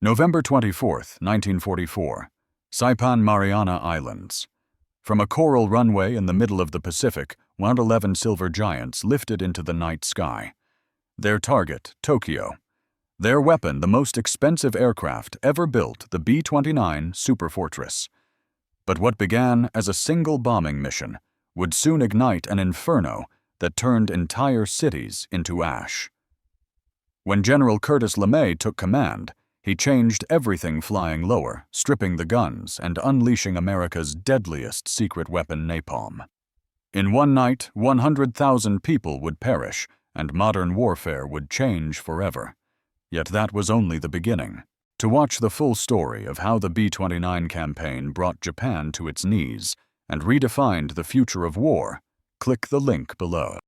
November 24, 1944, Saipan, Mariana Islands. From a coral runway in the middle of the Pacific, 111 silver giants lifted into the night sky. Their target, Tokyo. Their weapon, the most expensive aircraft ever built, the B-29 Superfortress. But what began as a single bombing mission would soon ignite an inferno that turned entire cities into ash. When General Curtis LeMay took command, he changed everything flying lower, stripping the guns and unleashing America's deadliest secret weapon, napalm. In one night, 100,000 people would perish, and modern warfare would change forever. Yet that was only the beginning. To watch the full story of how the B-29 campaign brought Japan to its knees and redefined the future of war, click the link below.